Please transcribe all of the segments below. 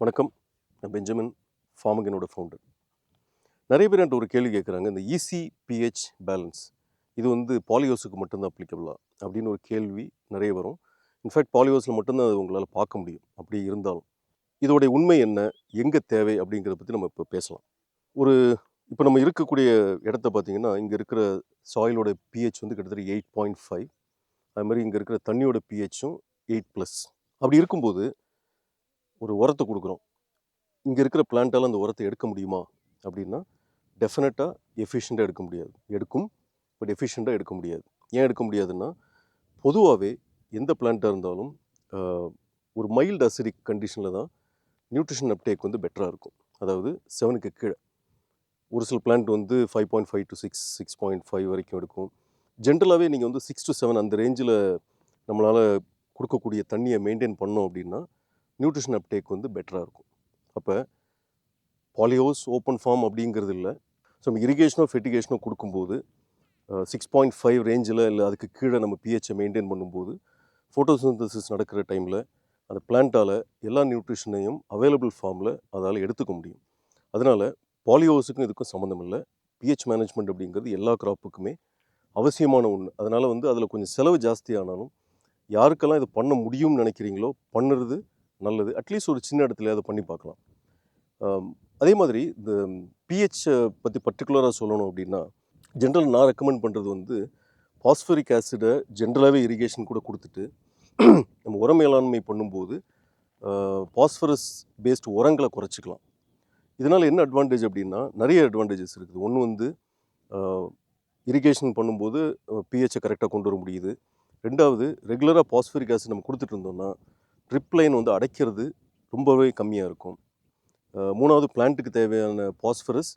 வணக்கம். நான் Benjamin, ஃபார்மகனோட founder. நிறைய பேர் என்கிட்ட ஒரு கேள்வி கேட்குறாங்க. இந்த ஈசி பிஹெச் பேலன்ஸ் இது வந்து பாலியோஸுக்கு மட்டும்தான் அப்ளிகபிளா அப்படின்னு ஒரு கேள்வி நிறைய வரும். இன்ஃபேக்ட் பாலியோஸில் மட்டும்தான் அது உங்களால் பார்க்க முடியும். அப்படி இருந்தாலும் இதோடைய உண்மை என்ன, எங்கே தேவை அப்படிங்கிறத பற்றி நம்ம இப்போ பேசலாம். ஒரு இப்போ நம்ம இருக்கக்கூடிய இடத்த பார்த்தீங்கன்னா, இங்கே இருக்கிற சாயிலோட பிஹெச் வந்து கிட்டத்தட்ட 8.5. அது மாதிரி இங்கே இருக்கிற தண்ணியோட பிஹெச்சும் 8+. அப்படி இருக்கும்போது ஒரு உரத்தை கொடுக்குறோம். இங்கே இருக்கிற பிளான்ட்டால் அந்த உரத்தை எடுக்க முடியுமா அப்படின்னா, டெஃபினட்டாக எஃபிஷியண்ட்டாக எடுக்க முடியாது. எடுக்கும், பட் எஃபிஷியண்ட்டாக எடுக்க முடியாது. ஏன் எடுக்க முடியாதுன்னா, பொதுவாகவே எந்த பிளான்ட்டாக இருந்தாலும் ஒரு மைல்டு அசிடிக் கண்டிஷனில் தான் நியூட்ரிஷன் அப்டேக் வந்து பெட்டராக இருக்கும். அதாவது 7க்கு கீழே. ஒரு சில பிளான்ட் வந்து 5.5 to 6, 6.5 வரைக்கும் எடுக்கும். ஜென்ரலாகவே நீங்கள் வந்து 6 to 7 அந்த ரேஞ்சில் நம்மளால் கொடுக்கக்கூடிய தண்ணியை மெயின்டைன் பண்ணோம் அப்படின்னா, நியூட்ரிஷன் அப்டேக் வந்து பெட்டராக இருக்கும். அப்போ பாலியோஸ் ஓப்பன் ஃபார்ம் அப்படிங்கிறது இல்லை. ஸோ நம்ம இரிகேஷனோ ஃபெர்டிகேஷனோ கொடுக்கும்போது 6.5 ரேஞ்சில் இல்லை அதுக்கு கீழே நம்ம பிஹெச்சை மெயின்டைன் பண்ணும்போது ஃபோட்டோசிந்தசிஸ் நடக்கிற டைமில் அந்த பிளான்ட்டால் எல்லா நியூட்ரிஷனையும் அவைலபிள் ஃபார்மில் அதால் எடுத்துக்க முடியும். அதனால் பாலியோஸுக்கும் இதுக்கும் சம்மந்தம் இல்லை. பிஹெச் மேனேஜ்மெண்ட் அப்படிங்கிறது எல்லா கிராப்புக்குமே அவசியமான ஒன்று. அதனால் வந்து அதில் கொஞ்சம் செலவு ஜாஸ்தியானாலும் யாருக்கெல்லாம் இது பண்ண முடியும்னு நினைக்கிறீங்களோ பண்ணுறது நல்லது. அட்லீஸ்ட் ஒரு சின்ன இடத்துல அதை பண்ணி பார்க்கலாம். அதே மாதிரி இந்த பிஹெச்சை பற்றி பர்டிகுலராக சொல்லணும் அப்படின்னா, நான் ரெக்கமெண்ட் பண்ணுறது வந்து பாஸ்பரிக் ஆசிடை ஜென்ரலாகவே இரிகேஷன் கூட கொடுத்துட்டு நம்ம உர மேலாண்மை பண்ணும்போது பாஸ்பரஸ் பேஸ்ட் உரங்களை குறைச்சிக்கலாம். இதனால் என்ன அட்வான்டேஜ் அப்படின்னா, நிறைய அட்வான்டேஜஸ் இருக்குது. ஒன்று வந்து இரிகேஷன் பண்ணும்போது பிஹெச்சை கரெக்டாக கொண்டு வர முடியுது. ரெண்டாவது, ரெகுலராக பாஸ்பரிக் ஆசிட் நம்ம கொடுத்துட்டு இருந்தோம்னா ட்ரிப் லைன் வந்து அடைக்கிறது ரொம்பவே கம்மியாக இருக்கும். மூணாவது, பிளான்ட்டுக்கு தேவையான பாஸ்பரஸ்,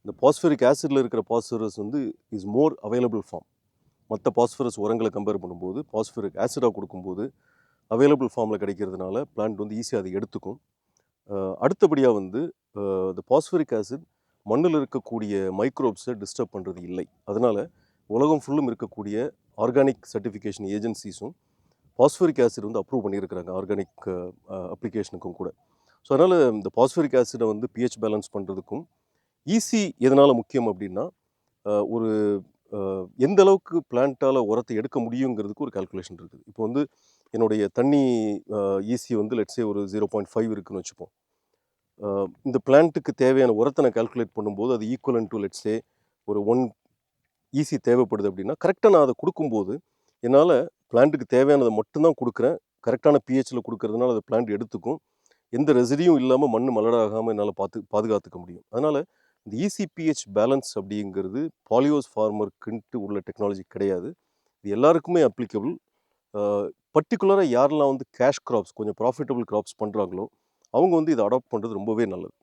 இந்த பாஸ்பரிக் ஆசிடில் இருக்கிற பாஸ்பரஸ் வந்து இஸ் மோர் அவைலபிள் ஃபார்ம். மற்ற பாஸ்பரஸ் உரங்களை கம்பேர் பண்ணும்போது பாஸ்பரிக் ஆசிடாக கொடுக்கும்போது அவைலபிள் ஃபார்மில் கிடைக்கிறதுனால பிளான்ட் வந்து ஈஸியாக அதை எடுத்துக்கும். அடுத்தபடியாக வந்து இந்த பாஸ்பரிக் ஆசிட் மண்ணில் இருக்கக்கூடிய மைக்ரோப்ஸை டிஸ்டர்ப் பண்ணுறது இல்லை. அதனால் உலகம் ஃபுல்லும் இருக்கக்கூடிய ஆர்கானிக் சர்டிஃபிகேஷன் ஏஜென்சிஸும் பாஸ்பரிக் ஆசிட் வந்து அப்ரூவ் பண்ணியிருக்கிறாங்க ஆர்கானிக் அப்ளிகேஷனுக்கும் கூட. ஸோ அதனால் இந்த பாஸ்பரிக் ஆசிடை வந்து பிஹெச் பேலன்ஸ் பண்ணுறதுக்கும் ஈஸி எதனால் முக்கியம் அப்படின்னா, ஒரு எந்த அளவுக்கு பிளான்ட்டால் உரத்தை எடுக்க முடியுங்கிறதுக்கு ஒரு கால்குலேஷன் இருக்குது. இப்போ வந்து என்னுடைய தண்ணி ஈஸி வந்து லெட்ஸே ஒரு 0.5 இருக்குதுன்னு வச்சுப்போம். இந்த பிளான்ட்டுக்கு தேவையான உரத்தை நான் கால்குலேட் பண்ணும்போது அது ஈக்குவலன் டு லெட்ஸே ஒரு 1 ஈஸி தேவைப்படுது அப்படின்னா, கரெக்டாக நான் அதை கொடுக்கும்போது என்னால் பிளான்ட்டுக்கு தேவையானதை மட்டும்தான் கொடுக்குறேன். கரெக்டான பிஹெச்சில் கொடுக்கறதுனால அது பிளான்ட் எடுத்துக்கும். எந்த ரெசிடியும் இல்லாமல் மண் மலடாகாமல் என்னால் பாதுகாத்துக்க முடியும். அதனால் இந்த இசிபிஹெச் பேலன்ஸ் அப்படிங்கிறது பாலியோஸ் ஃபார்மருக்குன்ட்டு உள்ள டெக்னாலஜி கிடையாது. இது எல்லாருக்குமே அப்ளிகபிள். பர்டிகுலராக யாரெல்லாம் வந்து கேஷ் கிராப்ஸ், கொஞ்சம் ப்ராஃபிட்டபிள் கிராப்ஸ் பண்ணுறாங்களோ அவங்க வந்து இதை அடாப்ட் பண்ணுறது ரொம்பவே நல்லது.